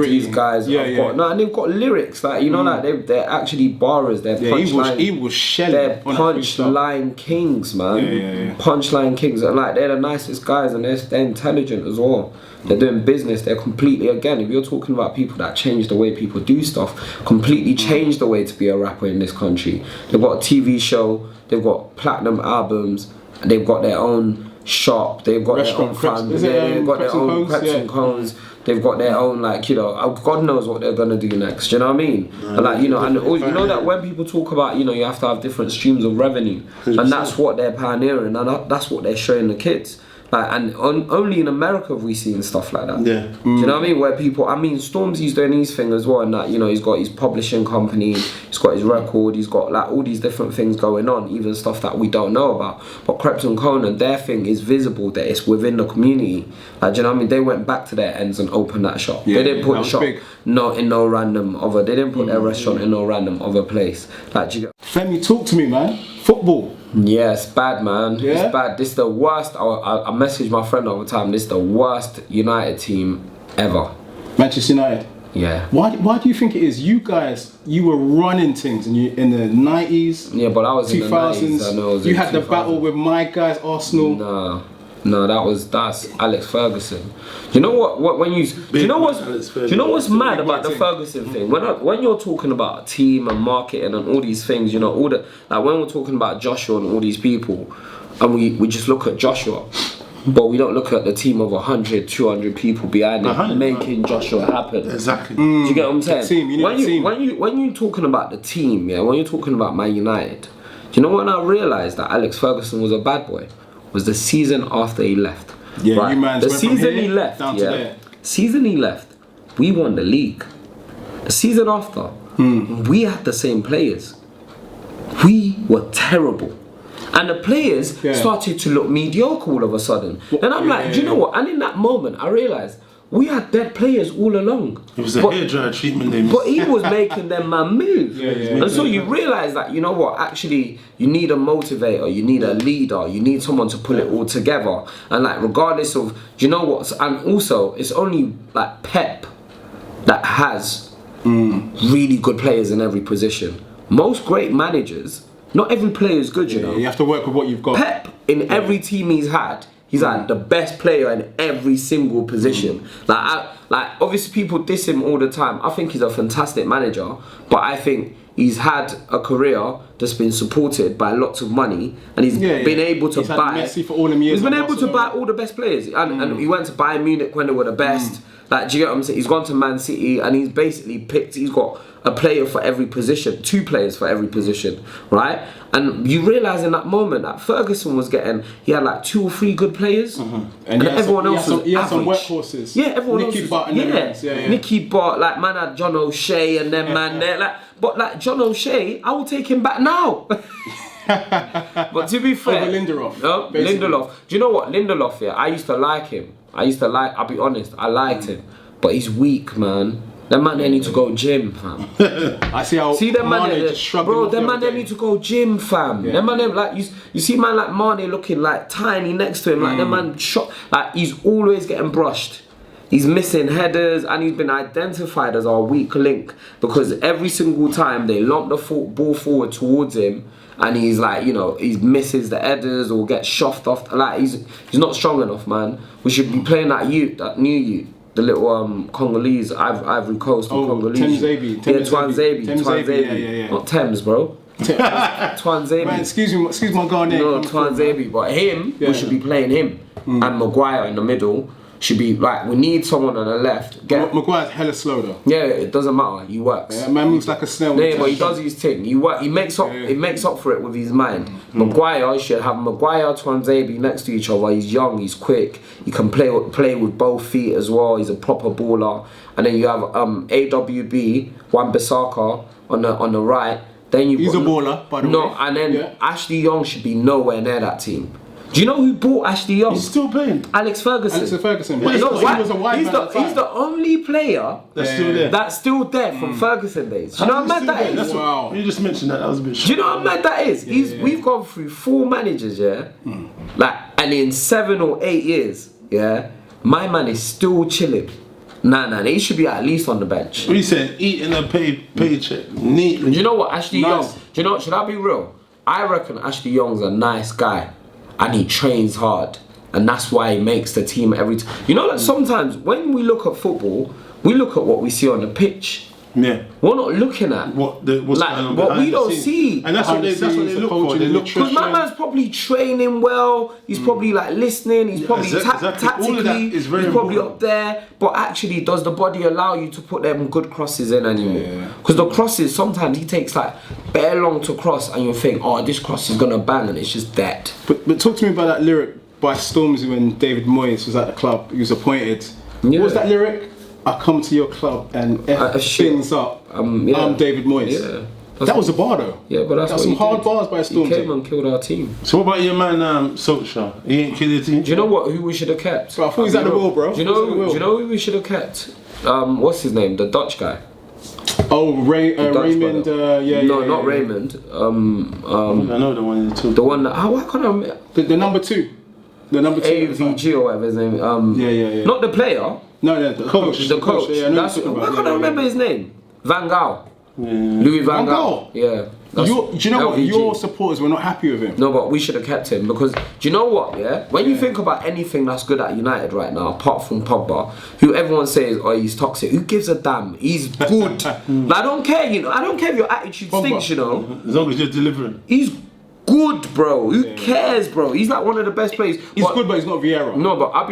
Speaker 2: these guys and they've got lyrics, like, you know, like they're actually barrers. They're punchline.
Speaker 3: He was shelling.
Speaker 2: They're punchline kings, man. Punchline kings, and like they're the nicest guys, and they're intelligent as well. They're doing business. They're completely, again, if you're talking about people that change the way people do stuff, completely change the way to be a rapper in this country. They've got a TV show. They've got platinum albums. They've got their own shop. They've got their own fans. They've got their own Preps and Cones. They've got their own, like, you know, God knows what they're gonna do next. Do you know what I mean? And like, you know, and you know that when people talk about, you know, you have to have different streams of revenue, 100%. And that's what they're pioneering, and that's what they're showing the kids. Like, and only in America have we seen stuff like that.
Speaker 1: Yeah.
Speaker 2: Do you know what I mean? Where people, I mean, Stormzy's doing his thing as well, and that, you know, he's got his publishing company, he's got his record, he's got like all these different things going on, even stuff that we don't know about. But Kreps and Conan, their thing is visible, that it's within the community. Like, do you know what I mean? They went back to their ends and opened that shop.
Speaker 3: Yeah,
Speaker 2: they didn't put the shop
Speaker 3: big.
Speaker 2: in no random other. They didn't put their restaurant in no random other place. Like, do you get?
Speaker 3: Femi, talk to me, man. Football.
Speaker 2: Yeah, it's bad, man.
Speaker 3: Yeah?
Speaker 2: It's bad. This is the worst. I messaged my friend all the time. This is the worst United team ever.
Speaker 3: Manchester United.
Speaker 2: Yeah.
Speaker 3: Why do you think it is? You guys, you were running things in the 90s.
Speaker 2: Yeah, but I was
Speaker 3: 2000s.
Speaker 2: in the 90s. I know it was
Speaker 3: you
Speaker 2: in
Speaker 3: had the battle with my guys, Arsenal.
Speaker 2: No, that's Alex Ferguson. You know what? When you know what's mad about the Ferguson thing? When you're talking about team and marketing and all these things, you know, all the, like when we're talking about Joshua and all these people, and we just look at Joshua, but we don't look at the team of 100, 200 people behind it making Joshua happen.
Speaker 1: Exactly.
Speaker 2: Do you get what I'm saying?
Speaker 3: Team, you need team.
Speaker 2: When you're talking about the team, yeah, when you're talking about Man United, do you know when I realised that Alex Ferguson was a bad boy? Was the season after he left.
Speaker 3: Yeah,
Speaker 2: right.
Speaker 3: You man.
Speaker 2: The season he left, season he left, we won the league. The season after, we had the same players. We were terrible. And the players started to look mediocre all of a sudden. And I'm like, do you know what? And in that moment, I realised, we had dead players all along.
Speaker 1: It was the hairdryer treatment they missed.
Speaker 2: But he was making them man move.
Speaker 3: Yeah.
Speaker 2: And so you realise that, you know what, actually you need a motivator, you need a leader, you need someone to pull it all together. And like regardless of, do you know what, and also it's only like Pep that has really good players in every position. Most great managers, not every player is good, you know.
Speaker 3: You have to work with what you've got.
Speaker 2: Pep, in every team he's had the best player in every single position. Like obviously people diss him all the time. I think he's a fantastic manager, but I think he's had a career that's been supported by lots of money, and he's been able to buy.
Speaker 3: Messi for all them years.
Speaker 2: He's been able to buy all the best players, and he went to Bayern Munich when they were the best. Like, do you get what I'm saying? He's gone to Man City, and he's basically picked. He's got a player for every position, 2 players for every position, right? And you realise in that moment that Ferguson was getting, he had like 2 or 3 good players, and everyone else was average.
Speaker 3: He had some workhorses.
Speaker 2: Yeah, everyone
Speaker 3: Nicky
Speaker 2: else
Speaker 3: Butt
Speaker 2: was, Nicky Butt, like man had John O'Shea and them man there, like, but like John O'Shea, I will take him back now. But to be fair,
Speaker 3: Lindelof.
Speaker 2: No, Lindelof. Do you know what, Lindelof? Yeah, I used to like him. I'll be honest, I liked him, but he's weak, man. That man they need to go gym, fam.
Speaker 3: I see how
Speaker 2: them man
Speaker 3: Mane just shrugged
Speaker 2: bro,
Speaker 3: him off
Speaker 2: them
Speaker 3: the
Speaker 2: man
Speaker 3: other
Speaker 2: they
Speaker 3: day.
Speaker 2: need to go gym, fam. Them man them, like you see man like Mane looking like tiny next to him, like them man shot, like he's always getting brushed. He's missing headers, and he's been identified as our weak link because every single time they lump the ball forward towards him, and he's like, you know, he misses the headers or gets shoved off. Like he's not strong enough, man. We should be playing that new youth. The little Congolese, Ivory Coast Congolese. Twanzebe.
Speaker 3: Yeah.
Speaker 2: Not Thames, bro. Twanzebe.
Speaker 3: Man, excuse my Ghanaian.
Speaker 2: No, Twanzebe. But him, we should be playing him. And Maguire in the middle should be like, we need someone on the left.
Speaker 3: Maguire's hella slow though.
Speaker 2: Yeah, it doesn't matter. He works.
Speaker 3: Yeah, man moves like a snail.
Speaker 2: Yeah, but he does his thing. He makes up. He makes up for it with his mind. Maguire should have Maguire, Twanzebe next to each other. He's young. He's quick. He can play with both feet as well. He's a proper baller. And then you have AWB, Wan-Bissaka on the right. Then he's
Speaker 3: a baller, by the way.
Speaker 2: No, and then Ashley Young should be nowhere near that team. Do you know who bought Ashley Young?
Speaker 1: He's still playing.
Speaker 2: Alex Ferguson.
Speaker 3: He's
Speaker 2: the only player that's still there from Ferguson days. Do you know how mad that is?
Speaker 3: Wow.
Speaker 1: You just mentioned that was a bit.
Speaker 2: Do you know how mad that is? We've gone through 4 managers, like, and in 7 or 8 years, my man is still chilling. Nah, he should be at least on the bench.
Speaker 1: What are you saying? Eating a paycheck neatly.
Speaker 2: Do you know what, Ashley Young? Do you know? Should I be real? I reckon Ashley Young's a nice guy, and he trains hard, and that's why he makes the team every time. You know that sometimes when we look at football, we look at what we see on the pitch.
Speaker 1: Yeah.
Speaker 2: We're not looking at
Speaker 1: what's
Speaker 2: like
Speaker 1: going on
Speaker 2: what we don't
Speaker 1: the scenes.
Speaker 2: see.
Speaker 1: And that's what they look for. They look
Speaker 2: because my man's probably training well. He's probably like listening. He's probably tactically.
Speaker 1: All of that is very
Speaker 2: he's probably
Speaker 1: important.
Speaker 2: up there. But actually, does the body allow you to put them good crosses in anymore? Because the crosses sometimes he takes like bare long to cross, and you think, oh, this cross is gonna bang, and it's just dead.
Speaker 3: But talk to me about that lyric by Stormzy when David Moyes was at the club. He was appointed. What was that lyric? I come to your club and F things up. I'm David Moyes.
Speaker 2: Yeah.
Speaker 3: That was a bar though.
Speaker 2: Yeah, but that's
Speaker 3: some hard bars by Stormzy.
Speaker 2: He came and killed our team.
Speaker 1: So what about your man Solskjaer? He ain't killed your team?
Speaker 2: Do you know who we should have kept?
Speaker 3: Bro, I thought he was at the wheel, bro.
Speaker 2: Do you know who we should have kept? What's his name? The Dutch guy.
Speaker 3: Oh, Raymond.
Speaker 2: No, not Raymond.
Speaker 1: I know the one you took.
Speaker 2: The one that. Why can't I remember?
Speaker 3: The number 2. The number 2.
Speaker 2: AVG or whatever his name. Not the player.
Speaker 3: No, the coach.
Speaker 2: The coach. Why can't I remember his name? Van Gaal. Louis Van Gaal. Yeah.
Speaker 3: Do you know what? Your supporters were not happy with him.
Speaker 2: No, but we should have kept him because do you know what? Yeah, when you think about anything that's good at United right now, apart from Pogba, who everyone says, oh, he's toxic. Who gives a damn? He's good. I don't care. You know, I don't care if your attitude stinks. You know,
Speaker 1: as long as you're delivering.
Speaker 2: He's good, bro. Who cares, bro? He's like one of the best players.
Speaker 3: He's good, but he's not Vieira.
Speaker 2: No, but but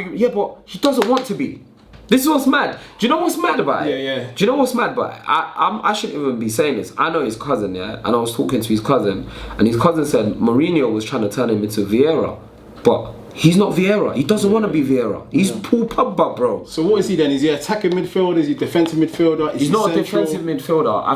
Speaker 2: he doesn't want to be. This is what's mad. Do you know what's mad about it?
Speaker 3: Yeah.
Speaker 2: Do you know what's mad about it? I shouldn't even be saying this. I know his cousin, and I was talking to his cousin, and his cousin said Mourinho was trying to turn him into Vieira, but he's not Vieira. He doesn't want to be Vieira. He's Paul Pogba, bro.
Speaker 3: So what is he then? Is he attacking midfielder? Is he defensive midfielder?
Speaker 2: He's not a defensive midfielder. I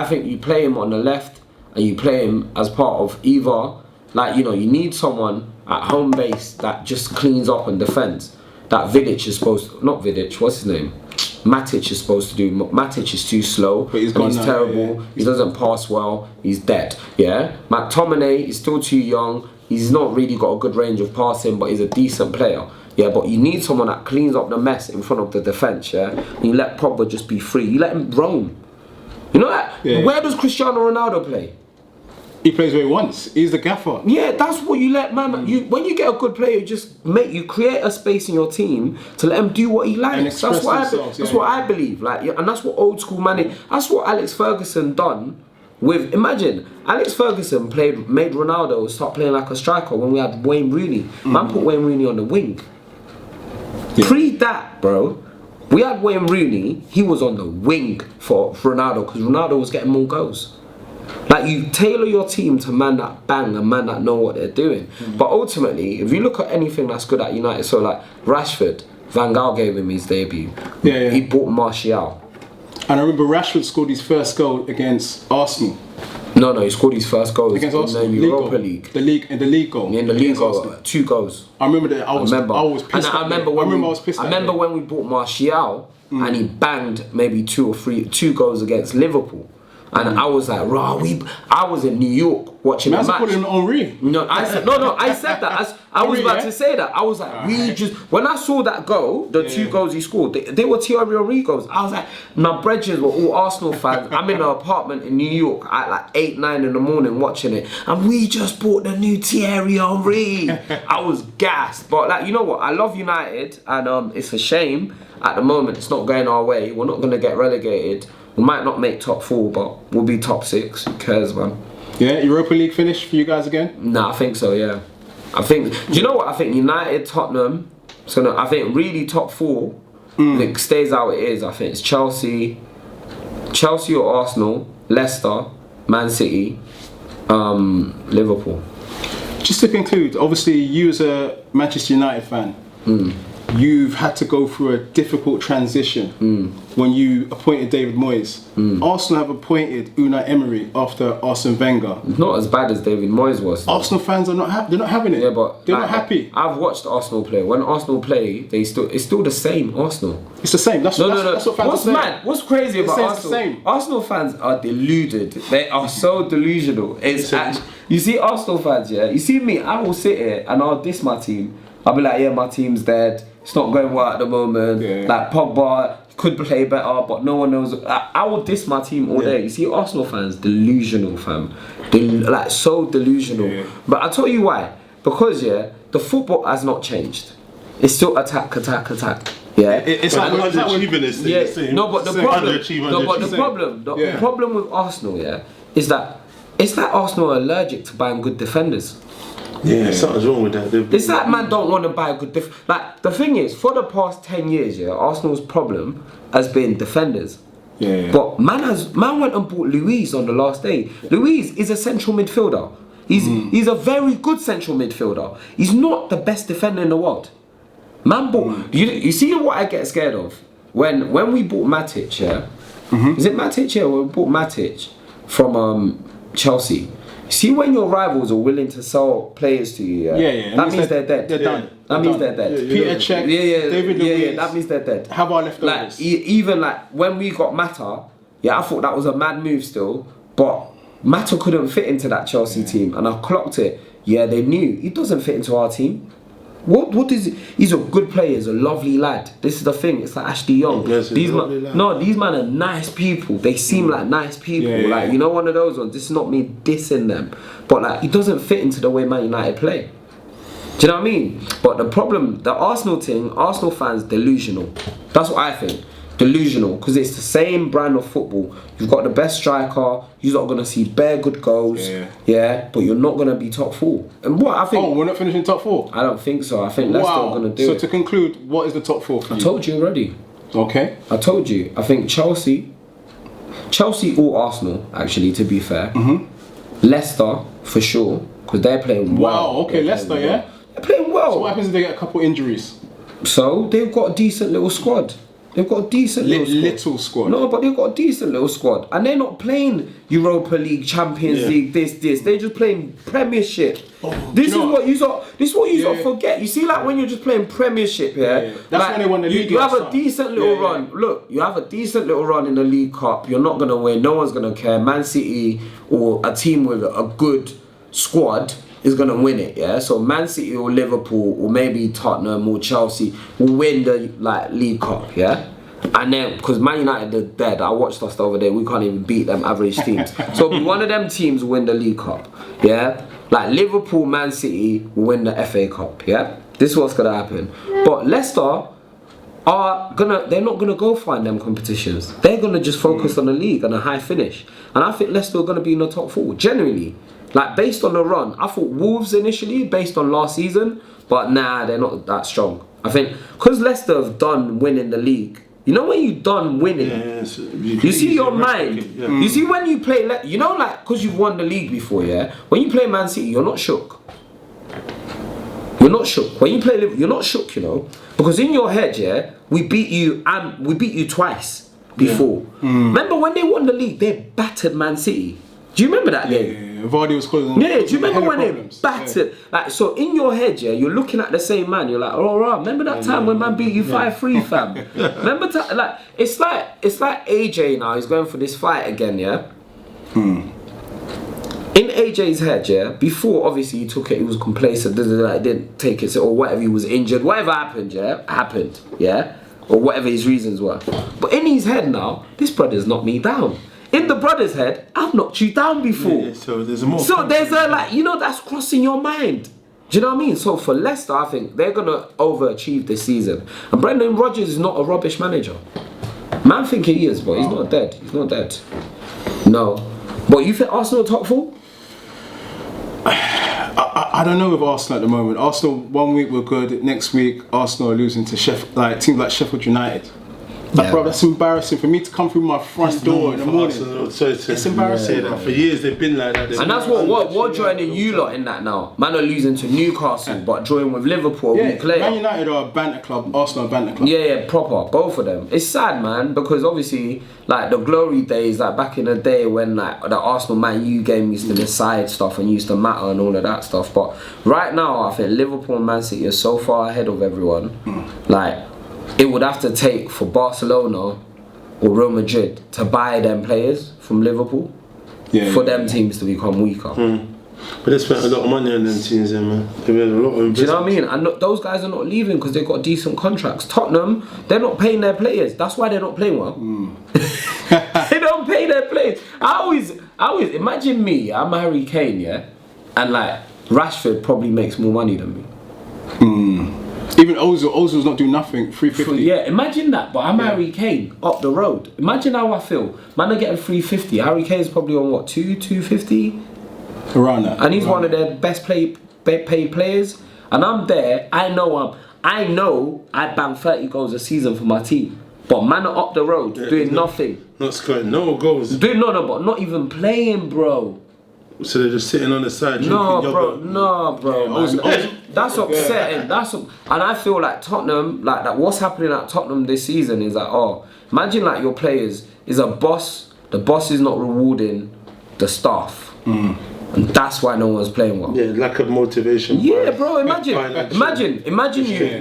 Speaker 2: think you play him on the left, and you play him as part of either, like, you know, you need someone at home base that just cleans up and defends. that Vidic is supposed to, not Vidic, what's his name? Matic is supposed to do. Matic is too slow,
Speaker 3: but he's
Speaker 2: terrible. Yeah. He doesn't pass well. He's dead. Yeah, McTominay is still too young. He's not really got a good range of passing, but he's a decent player. Yeah, but you need someone that cleans up the mess in front of the defence. Yeah, and you let Pogba just be free. You let him roam. You know that? Yeah. Where does Cristiano Ronaldo play?
Speaker 3: He plays where he wants. He's the gaffer.
Speaker 2: Yeah, that's what you let man. When you get a good player, you create a space in your team to let him do what he likes. That's what I believe. Like, and that's what old school man. That's what Alex Ferguson done. Imagine Alex Ferguson made Ronaldo start playing like a striker when we had Wayne Rooney. Man put Wayne Rooney on the wing. Yeah. Pre that, bro, we had Wayne Rooney. He was on the wing for Ronaldo because Ronaldo was getting more goals. Like, you tailor your team to man that bang and man that know what they're doing. But ultimately, if you look at anything that's good at United, so like Rashford, Van Gaal gave him his debut. Yeah. He bought Martial.
Speaker 3: And I remember Rashford scored his first goal against Arsenal.
Speaker 2: No, he scored his first goal
Speaker 3: against Arsenal.
Speaker 2: In the Europa League.
Speaker 3: In the league goal.
Speaker 2: In the league goal, 2 goals.
Speaker 3: I remember that. I was pissed.
Speaker 2: I remember when we bought Martial and he banged maybe 2 goals against Liverpool. And I was like, I was in New York watching the match.
Speaker 3: Putting Henri.
Speaker 2: I said that. I was about to say that. I was like, when I saw that goal, the 2 goals he scored, they were Thierry Henry goals. I was like, my brethren were all Arsenal fans. I'm in an apartment in New York at like 8, 9 in the morning watching it, and we just bought the new Thierry Henry. I was gassed. But like, you know what? I love United, and it's a shame at the moment it's not going our way. We're not going to get relegated. We might not make top 4, but we'll be top 6. Who cares, man?
Speaker 3: Yeah, Europa League finish for you guys again?
Speaker 2: Nah, I think so, yeah. Do you know what? I think United, Tottenham, I think really top 4, if it stays how it is, I think it's Chelsea or Arsenal, Leicester, Man City, Liverpool.
Speaker 3: Just to conclude, obviously you as a Manchester United fan, you've had to go through a difficult transition when you appointed David Moyes. Arsenal have appointed Unai Emery after Arsene Wenger.
Speaker 2: Not as bad as David Moyes was.
Speaker 3: Arsenal fans are they're not having it.
Speaker 2: Yeah, but
Speaker 3: they're not happy.
Speaker 2: I've watched Arsenal play. When Arsenal play, it's still the same Arsenal.
Speaker 3: It's the same. That's what fans
Speaker 2: What's mad? What's crazy about Arsenal? Arsenal fans are deluded. They are so delusional. You see Arsenal fans, yeah. You see me. I will sit here and I'll diss my team. I'll be like, yeah, my team's dead. It's not going well at the moment. Yeah. Like, Pogba could play better, but no one knows. I will diss my team all day. You see, Arsenal fans, delusional, fam. Like, so delusional. Yeah. But I'll tell you why. Because, the football has not changed. It's still attack. Yeah,
Speaker 1: it's like underachieving this thing.
Speaker 2: Yeah. No, but the problem with Arsenal, is that it's like Arsenal are allergic to buying good defenders.
Speaker 1: Yeah, something's wrong with that.
Speaker 2: It's like man don't want to buy a good like, the thing is, for the past 10 years, Arsenal's problem has been defenders.
Speaker 3: Yeah.
Speaker 2: But man went and bought Luiz on the last day. Luiz is a central midfielder. He's a very good central midfielder. He's not the best defender in the world. Man bought you see what I get scared of? When we bought Matic, is it Matic? Yeah, we bought Matic from Chelsea. See, when your rivals are willing to sell players to you, that means they're dead.
Speaker 3: They're done.
Speaker 2: That means they're dead.
Speaker 3: Peter Cech, David Luiz,
Speaker 2: that means they're dead.
Speaker 3: Have our leftovers.
Speaker 2: Like, even like when we got Mata, I thought that was a mad move still, but Mata couldn't fit into that Chelsea team, and I clocked it. Yeah, they knew he doesn't fit into our team. What is it? He's a good player, he's a lovely lad. This is the thing, it's like Ashley Young.
Speaker 1: Yes,
Speaker 2: these men are nice people. They seem like nice people. Like, you know, one of those ones. This is not me dissing them. But like, he doesn't fit into the way Man United play. Do you know what I mean? But the problem, the Arsenal thing, Arsenal fans delusional. That's what I think. Delusional, because it's the same brand of football. You've got the best striker. You're not gonna see bare good goals, but you're not gonna be top 4. And what I think?
Speaker 3: Oh, we're not finishing top 4.
Speaker 2: I don't think so. I think Leicester are gonna do it.
Speaker 3: So to conclude, what is the top 4 for you?
Speaker 2: I told you already.
Speaker 3: Okay.
Speaker 2: I told you. I think Chelsea or Arsenal, actually. To be fair, Leicester for sure, because they're playing well.
Speaker 3: Wow. Okay, Leicester,
Speaker 2: They're playing well.
Speaker 3: So what happens if they get a couple injuries?
Speaker 2: So they've got a decent little squad. They've got a decent
Speaker 3: little squad.
Speaker 2: No, but they've got a decent little squad, and they're not playing Europa League, Champions League, this. They're just playing Premiership. This is what you sort of forget. You see, like when you're just playing Premiership, that's
Speaker 3: like, when they won the league.
Speaker 2: You have a decent little run. Look, you have a decent little run in the League Cup. You're not gonna win. No one's gonna care. Man City or a team with a good squad is gonna win it, So Man City or Liverpool or maybe Tottenham or Chelsea will win the League Cup, And then, because Man United are dead, I watched us the other day, we can't even beat them average teams. So one of them teams will win the League Cup, Like Liverpool, Man City will win the FA Cup, This is what's gonna happen. But Leicester they're not gonna go find them competitions. They're gonna just focus on the league and a high finish. And I think Leicester are gonna be in the top 4, generally. Like based on the run, I thought Wolves initially, based on last season, but nah, they're not that strong. I think because Leicester have done winning the league. You know when you done winning, you see your mind. You see when you play, you know, like because you've won the league before, When you play Man City, you're not shook. You're not shook. When you play Liverpool, you're not shook, you know, because in your head, we beat you twice before. Remember when they won the league, they battered Man City. Do you remember that game?
Speaker 3: Vardy was causing.
Speaker 2: Do you remember when they battered? Like, so in your head, you're looking at the same man. You're like, oh, right. Remember that time when man beat you 5-3, fam? Remember, like it's like AJ now. He's going for this fight again, In AJ's head, before obviously he took it, he was complacent. Didn't take it, or whatever. He was injured. Whatever happened, happened, or whatever his reasons were. But in his head now, this brother's knocked me down. In the brother's head, I've knocked you down before.
Speaker 1: So there's a more.
Speaker 2: So there's a that's crossing your mind. Do you know what I mean? So for Leicester, I think they're gonna overachieve this season. And Brendan Rodgers is not a rubbish manager. Man, think he is, but he's not dead. He's not dead. No. But you think Arsenal top 4?
Speaker 3: I don't know with Arsenal at the moment. Arsenal 1 week were good. Next week, Arsenal are losing to teams like Sheffield United. Bro, that's embarrassing for me to come through my front door in the morning. It's embarrassing.
Speaker 1: For years they've been like that.
Speaker 2: And that's what joining you lot in that now. Man are losing to Newcastle, but drawing with Liverpool.
Speaker 3: Man United are a banter club, Arsenal a banter club.
Speaker 2: Yeah, proper, both of them. It's sad, man, because obviously, like the glory days, like back in the day when like the Arsenal Man U game used to decide stuff and used to matter and all of that stuff. But right now, I think Liverpool and Man City are so far ahead of everyone. Like, it would have to take for Barcelona or Real Madrid to buy them players from Liverpool for them teams to become weaker.
Speaker 1: But they spent a lot of money on them teams, man. They made a lot of investments.
Speaker 2: Do you know what I mean? And those guys are not leaving because they've got decent contracts. Tottenham, they're not paying their players. That's why they're not playing well. They don't pay their players. I always imagine me. I'm Harry Kane, and like Rashford probably makes more money than me.
Speaker 3: Even Ozil's not doing nothing. 350.
Speaker 2: Yeah, imagine that. But I'm Harry Kane up the road. Imagine how I feel. Man, are getting 350. Harry Kane's probably on what, 250?
Speaker 3: Around that.
Speaker 2: And he's one of their best paid players. And I'm there. I know I bang 30 goals a season for my team. But man are up the road doing nothing.
Speaker 1: Not scoring no goals.
Speaker 2: But not even playing, bro.
Speaker 1: So they're just sitting on the side drinking
Speaker 2: bro. That's upsetting. And I feel like Tottenham, like that. What's happening at Tottenham this season is like, imagine like your players is a boss. The boss is not rewarding the staff, and that's why no one's playing well.
Speaker 1: Yeah, lack of motivation.
Speaker 2: Yeah, bro. Imagine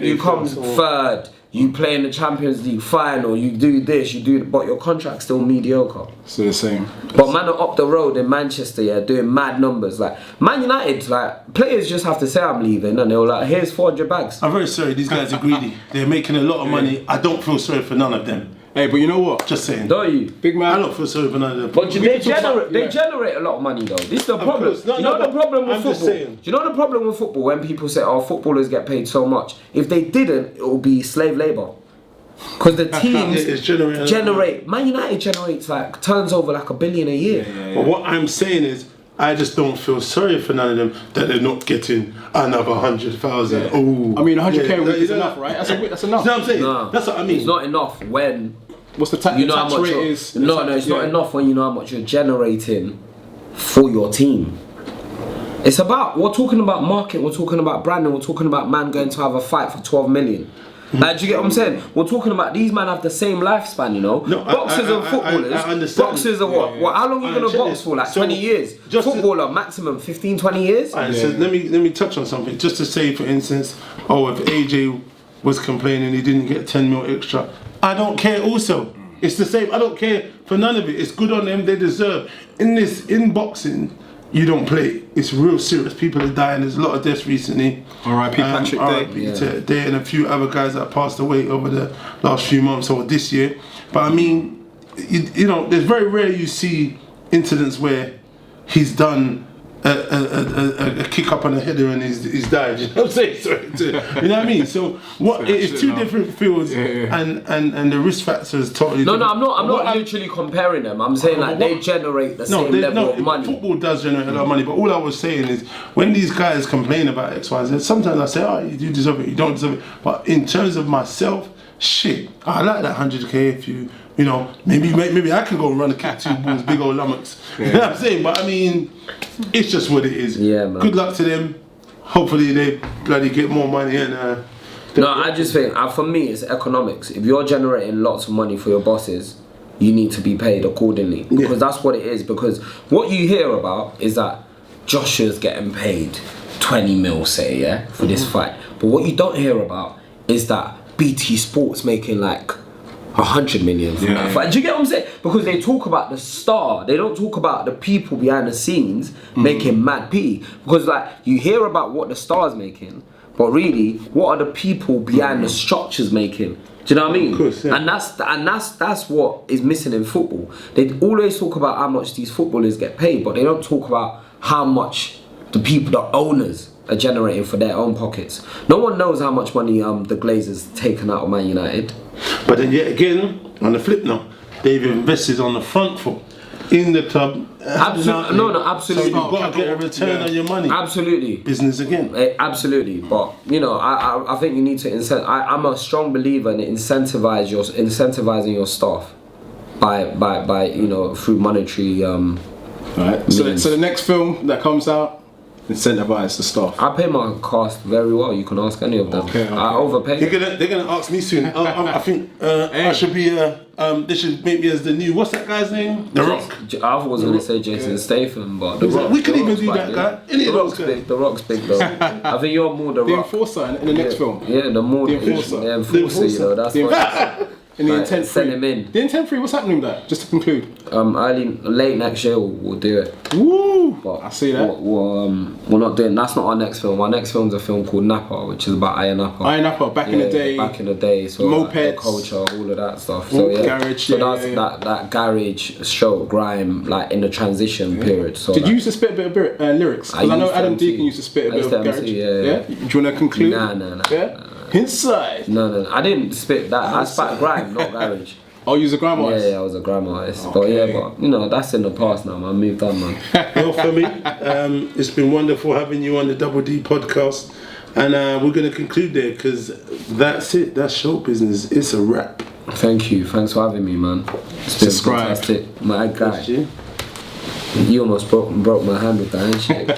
Speaker 2: you come third. You play in the Champions League final, you do this, but your contract's still mediocre.
Speaker 3: So the same.
Speaker 2: But man are up the road in Manchester, doing mad numbers. Like Man United, like players just have to say I'm leaving, and they were like, "Here's 400 bags."
Speaker 1: I'm very sorry, these guys are greedy. They're making a lot of money. I don't feel sorry for none of them.
Speaker 3: Hey, but you know what?
Speaker 1: Just saying.
Speaker 2: Don't you?
Speaker 3: Big man.
Speaker 1: I don't feel sorry for none of them.
Speaker 2: But they generate a lot of money though. This is the problem. You know the problem with football? Do you know the problem with football when people say, footballers get paid so much? If they didn't, it would be slave labour. Because the teams generate. Man United generates turns over like $1 billion a year.
Speaker 1: But what I'm saying is, I just don't feel sorry for none of them that they're not getting another 100,000. Oh,
Speaker 3: I mean 100k a week is enough, right? That's enough.
Speaker 1: You know what I'm saying?
Speaker 2: No,
Speaker 1: that's what I mean.
Speaker 2: It's not enough when.
Speaker 3: What's the tax?
Speaker 2: You know how much
Speaker 3: rate is?
Speaker 2: No, it's not enough when you know how much you're generating for your team. We're talking about market, we're talking about branding, we're talking about man going to have a fight for 12 million. Like, do you get what I'm saying? We're talking about these men have the same lifespan, you know.
Speaker 1: No,
Speaker 2: boxers and footballers.
Speaker 1: I understand.
Speaker 2: Boxers are what? What? How long are you gonna box for? Like 20 years. Footballer maximum 15, 20 years.
Speaker 1: Alright, so let me touch on something. Just to say, for instance, if AJ was complaining he didn't get 10 mil extra, I don't care. Also, it's the same. I don't care for none of it. It's good on them. They deserve. In boxing, you don't play. It's real serious. People are dying. There's a lot of deaths recently.
Speaker 3: R.I.P. Patrick Day.
Speaker 1: R.I.P. to Day and a few other guys that passed away over the last few months or this year. But I mean, you know, there's very rare you see incidents where he's done a kick up on a header and he's died. You know what I'm saying? You know what I mean? So what? It's two different fields, and the risk factor is totally.
Speaker 2: No,
Speaker 1: different.
Speaker 2: I'm not literally comparing them. I'm saying like they generate the same level of money.
Speaker 1: Football does generate a lot of money, but all I was saying is when these guys complain about X, Y, Z, sometimes I say, oh, you deserve it, you don't deserve it. But in terms of myself, shit, I like that 100k if you know, maybe I can go and run a kick 2 balls, big old lummox. You know what I'm saying? But I mean, it's just what it is.
Speaker 2: Yeah, man.
Speaker 1: Good luck to them. Hopefully they bloody get more money and.
Speaker 2: No, I just think for me it's economics. If you're generating lots of money for your bosses, you need to be paid accordingly because that's what it is. Because what you hear about is that Joshua's getting paid 20 mil, say, for this fight. But what you don't hear about is that BT Sports making like 100 million from that fight. Do you get what I'm saying? Because they talk about the star, they don't talk about the people behind the scenes making mad P. Because like you hear about what the star's making, but really, what are the people behind the structures making? Do you know what I mean?
Speaker 1: Of course, yeah.
Speaker 2: And that's what is missing in football. They always talk about how much these footballers get paid, but they don't talk about how much the people, the owners, are generating for their own pockets. No one knows how much money the Glazers taken out of Man United.
Speaker 1: But then yet again, on the flip now, they've invested on the front foot in the club.
Speaker 2: Absolutely, absolutely.
Speaker 1: So you've got to get a return on your money.
Speaker 2: Absolutely.
Speaker 1: Business again.
Speaker 2: Absolutely. But you know, I think you need to I'm a strong believer in incentivizing your staff by you know through monetary.
Speaker 3: Right. So the next film that comes out. Incentivize the staff.
Speaker 2: I pay my cast very well. You can ask any of them. Okay. I overpay.
Speaker 1: They're gonna ask me soon. I think I should be. They should make me as the new. What's that guy's name? The Rock.
Speaker 2: I was gonna say Jason Statham, but the Rock.
Speaker 1: We could even do that guy.
Speaker 2: The Rock's big. The Rock's big though. I think you're more the Rock.
Speaker 3: The Enforcer in the next film.
Speaker 2: Yeah, the Enforcer. The Enforcer. You know, that's what.
Speaker 3: In the intent
Speaker 2: send him in.
Speaker 3: The intent free. What's happening with that? Just to conclude.
Speaker 2: Late next year we'll do it.
Speaker 3: Woo!
Speaker 2: But
Speaker 3: I see that.
Speaker 2: We're not doing. That's not our next film. Our next film's a film called Napa, which is about Iron Napa.
Speaker 3: Iron Napa, back in the day.
Speaker 2: Back in the day, so
Speaker 3: mopeds,
Speaker 2: like, the culture, all of that stuff. So
Speaker 3: garage.
Speaker 2: So that's that garage stroke grime, like in the transition period. So
Speaker 3: did you used to spit a bit of lyrics? Because I know Adam Deacon used to spit a bit of garage.
Speaker 2: Yeah.
Speaker 3: Do you want to conclude?
Speaker 2: Nah.
Speaker 3: Yeah. Inside.
Speaker 2: No. I didn't spit that. I spat grime, not garage.
Speaker 3: Oh, you was a grime artist?
Speaker 2: Yeah, I was a grime artist. Okay. But you know, that's in the past now, man. Moved on, man.
Speaker 1: Well, for me, it's been wonderful having you on the Double D podcast. And we're going to conclude there because that's it. That's show business. It's a wrap.
Speaker 2: Thank you. Thanks for having me, man. It's been fantastic. My guy. You almost broke my hand with the handshake.